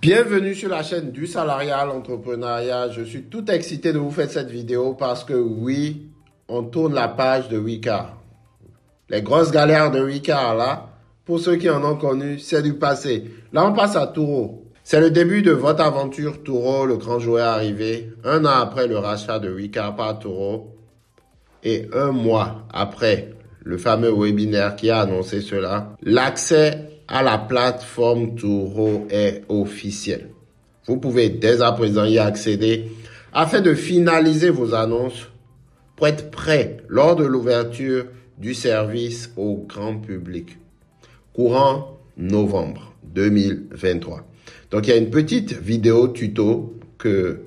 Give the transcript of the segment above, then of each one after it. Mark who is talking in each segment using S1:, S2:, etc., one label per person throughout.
S1: Bienvenue sur la chaîne du salariat à l'entrepreneuriat. Je suis tout excité de vous faire cette vidéo parce que oui, on tourne la page de Wicard. Les grosses galères de Wicard là, pour ceux qui en ont connu, c'est du passé. Là, on passe à Turo. C'est le début de votre aventure Turo, le grand joueur arrivé, un an après le rachat de Wicard par Turo et un mois après le fameux webinaire qui a annoncé cela. L'accès à la plateforme Turo est officiel. Vous pouvez dès à présent y accéder afin de finaliser vos annonces pour être prêt lors de l'ouverture du service au grand public. Courant novembre 2023. Donc il y a une petite vidéo tuto que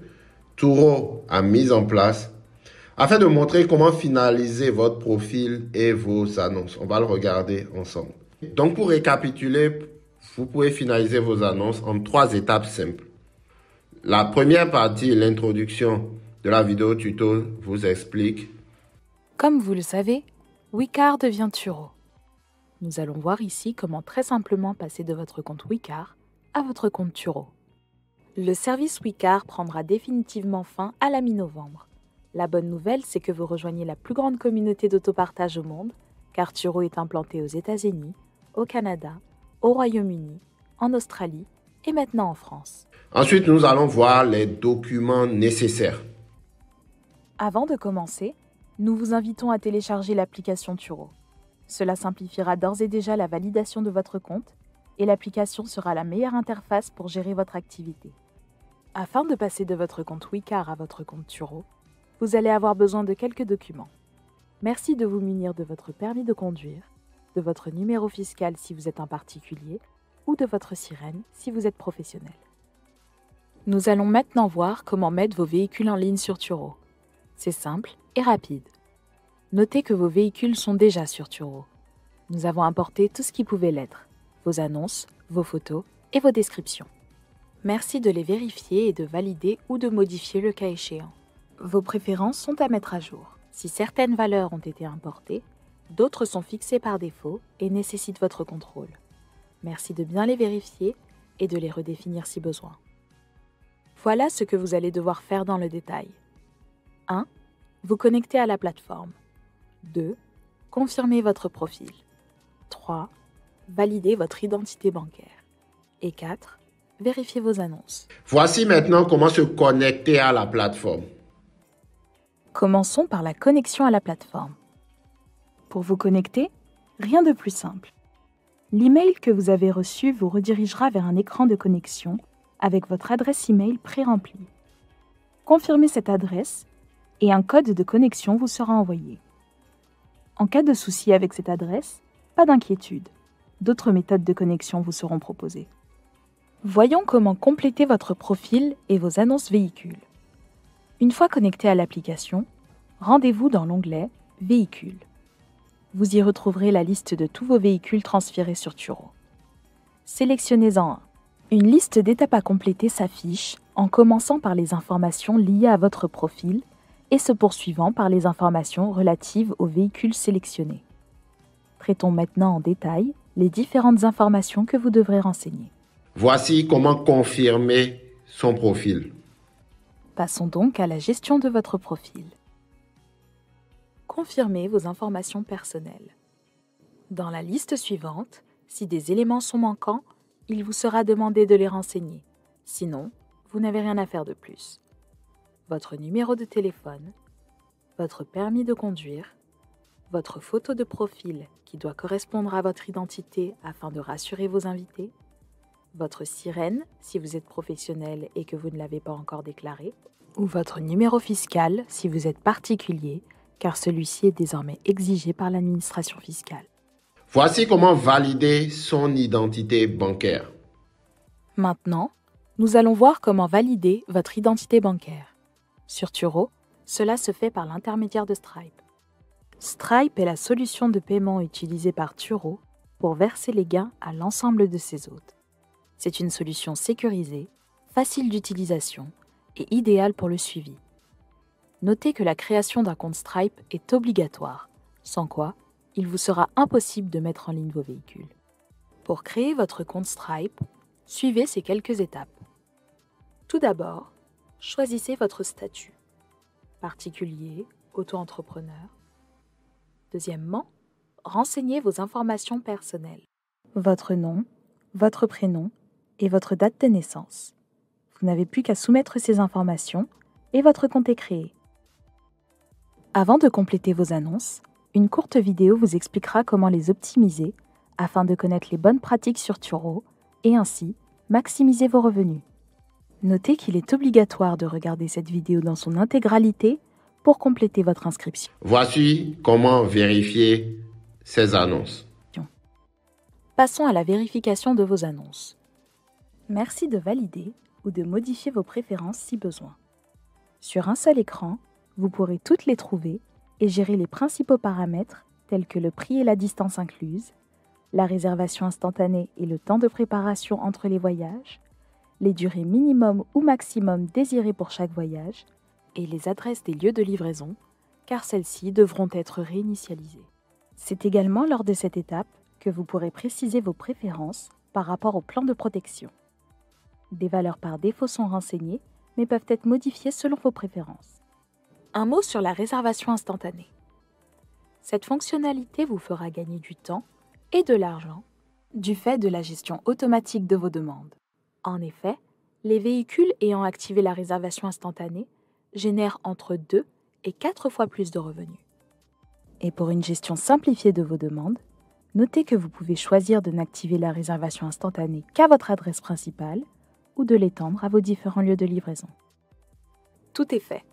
S1: Turo a mise en place afin de montrer comment finaliser votre profil et vos annonces. On va le regarder ensemble. Donc pour récapituler, vous pouvez finaliser vos annonces en 3 étapes simples. La première partie, l'introduction de la vidéo tuto, vous explique.
S2: Comme vous le savez, Wicard devient Turo. Nous allons voir ici comment très simplement passer de votre compte Wicard à votre compte Turo. Le service Wicard prendra définitivement fin à la mi-novembre. La bonne nouvelle, c'est que vous rejoignez la plus grande communauté d'autopartage au monde, car Turo est implanté aux États-Unis, au Canada, au Royaume-Uni, en Australie et maintenant en France.
S1: Ensuite, nous allons voir les documents nécessaires.
S2: Avant de commencer, nous vous invitons à télécharger l'application Turo. Cela simplifiera d'ores et déjà la validation de votre compte et l'application sera la meilleure interface pour gérer votre activité. Afin de passer de votre compte Wicard à votre compte Turo, vous allez avoir besoin de quelques documents. Merci de vous munir de votre permis de conduire, de votre numéro fiscal si vous êtes un particulier ou de votre sirène si vous êtes professionnel. Nous allons maintenant voir comment mettre vos véhicules en ligne sur Turo. C'est simple et rapide. Notez que vos véhicules sont déjà sur Turo. Nous avons importé tout ce qui pouvait l'être, vos annonces, vos photos et vos descriptions. Merci de les vérifier et de valider ou de modifier le cas échéant. Vos préférences sont à mettre à jour. Si certaines valeurs ont été importées, d'autres sont fixées par défaut et nécessitent votre contrôle. Merci de bien les vérifier et de les redéfinir si besoin. Voilà ce que vous allez devoir faire dans le détail. 1. Vous connecter à la plateforme. 2. Confirmer votre profil. 3. Valider votre identité bancaire. Et 4. Vérifier vos annonces.
S1: Voici maintenant comment se connecter à la plateforme.
S2: Commençons par la connexion à la plateforme. Pour vous connecter, rien de plus simple. L'email que vous avez reçu vous redirigera vers un écran de connexion avec votre adresse email pré-remplie. Confirmez cette adresse et un code de connexion vous sera envoyé. En cas de souci avec cette adresse, pas d'inquiétude. D'autres méthodes de connexion vous seront proposées. Voyons comment compléter votre profil et vos annonces véhicules. Une fois connecté à l'application, rendez-vous dans l'onglet « Véhicules ». Vous y retrouverez la liste de tous vos véhicules transférés sur Turo. Sélectionnez-en un. Une liste d'étapes à compléter s'affiche en commençant par les informations liées à votre profil et se poursuivant par les informations relatives aux véhicules sélectionnés. Traitons maintenant en détail les différentes informations que vous devrez renseigner.
S1: Voici comment confirmer son profil.
S2: Passons donc à la gestion de votre profil. Confirmez vos informations personnelles. Dans la liste suivante, si des éléments sont manquants, il vous sera demandé de les renseigner. Sinon, vous n'avez rien à faire de plus. Votre numéro de téléphone, votre permis de conduire, votre photo de profil qui doit correspondre à votre identité afin de rassurer vos invités, votre sirène si vous êtes professionnel et que vous ne l'avez pas encore déclaré, ou votre numéro fiscal si vous êtes particulier, car celui-ci est désormais exigé par l'administration fiscale.
S1: Voici comment valider son identité bancaire.
S2: Maintenant, nous allons voir comment valider votre identité bancaire. Sur Turo, cela se fait par l'intermédiaire de Stripe. Stripe est la solution de paiement utilisée par Turo pour verser les gains à l'ensemble de ses hôtes. C'est une solution sécurisée, facile d'utilisation et idéale pour le suivi. Notez que la création d'un compte Stripe est obligatoire, sans quoi il vous sera impossible de mettre en ligne vos véhicules. Pour créer votre compte Stripe, suivez ces quelques étapes. Tout d'abord, choisissez votre statut. Particulier, auto-entrepreneur. Deuxièmement, renseignez vos informations personnelles. Votre nom, votre prénom et votre date de naissance. Vous n'avez plus qu'à soumettre ces informations et votre compte est créé. Avant de compléter vos annonces, une courte vidéo vous expliquera comment les optimiser afin de connaître les bonnes pratiques sur Turo et ainsi maximiser vos revenus. Notez qu'il est obligatoire de regarder cette vidéo dans son intégralité pour compléter votre inscription.
S1: Voici comment vérifier ces annonces.
S2: Passons à la vérification de vos annonces. Merci de valider ou de modifier vos préférences si besoin. Sur un seul écran, vous pourrez toutes les trouver et gérer les principaux paramètres tels que le prix et la distance incluse, la réservation instantanée et le temps de préparation entre les voyages, les durées minimum ou maximum désirées pour chaque voyage et les adresses des lieux de livraison, car celles-ci devront être réinitialisées. C'est également lors de cette étape que vous pourrez préciser vos préférences par rapport au plan de protection. Des valeurs par défaut sont renseignées, mais peuvent être modifiées selon vos préférences. Un mot sur la réservation instantanée. Cette fonctionnalité vous fera gagner du temps et de l'argent du fait de la gestion automatique de vos demandes. En effet, les véhicules ayant activé la réservation instantanée génèrent entre 2 et 4 fois plus de revenus. Et pour une gestion simplifiée de vos demandes, notez que vous pouvez choisir de n'activer la réservation instantanée qu'à votre adresse principale ou de l'étendre à vos différents lieux de livraison. Tout est fait.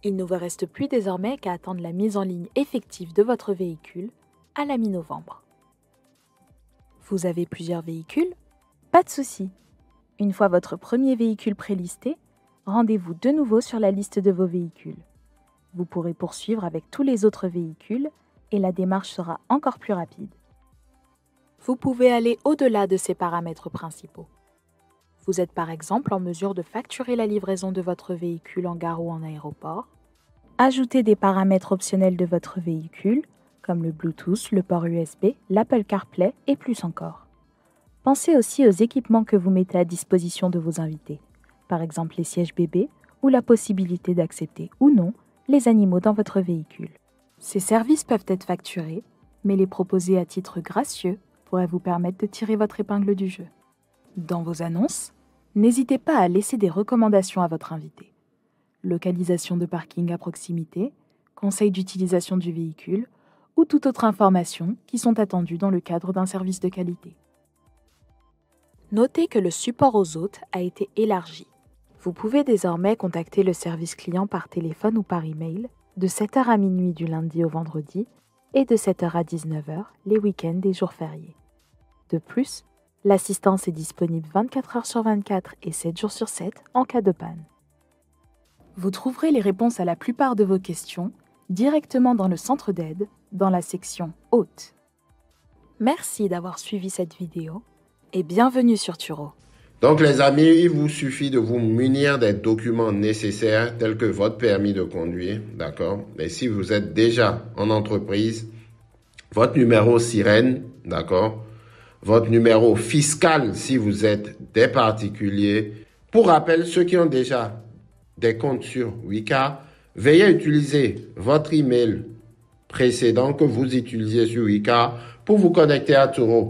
S2: Il ne vous reste plus désormais qu'à attendre la mise en ligne effective de votre véhicule à la mi-novembre. Vous avez plusieurs véhicules? Pas de souci. Une fois votre premier véhicule prélisté, rendez-vous de nouveau sur la liste de vos véhicules. Vous pourrez poursuivre avec tous les autres véhicules et la démarche sera encore plus rapide. Vous pouvez aller au-delà de ces paramètres principaux. Vous êtes par exemple en mesure de facturer la livraison de votre véhicule en gare ou en aéroport, ajouter des paramètres optionnels de votre véhicule, comme le Bluetooth, le port USB, l'Apple CarPlay et plus encore. Pensez aussi aux équipements que vous mettez à disposition de vos invités, par exemple les sièges bébés ou la possibilité d'accepter ou non les animaux dans votre véhicule. Ces services peuvent être facturés, mais les proposer à titre gracieux pourrait vous permettre de tirer votre épingle du jeu. Dans vos annonces, n'hésitez pas à laisser des recommandations à votre invité. Localisation de parking à proximité, conseils d'utilisation du véhicule ou toute autre information qui sont attendues dans le cadre d'un service de qualité. Notez que le support aux hôtes a été élargi. Vous pouvez désormais contacter le service client par téléphone ou par email de 7h à minuit du lundi au vendredi et de 7h à 19h les week-ends et jours fériés. De plus, l'assistance est disponible 24h sur 24 et 7 jours sur 7 en cas de panne. Vous trouverez les réponses à la plupart de vos questions directement dans le centre d'aide, dans la section Hôtes. Merci d'avoir suivi cette vidéo et bienvenue sur Turo.
S1: Donc les amis, il vous suffit de vous munir des documents nécessaires tels que votre permis de conduire, d'accord? Mais si vous êtes déjà en entreprise, votre numéro sirène, d'accord? Votre numéro fiscal si vous êtes des particuliers. Pour rappel, ceux qui ont déjà des comptes sur Wika, veuillez utiliser votre email précédent que vous utilisez sur Wika pour vous connecter à Turo.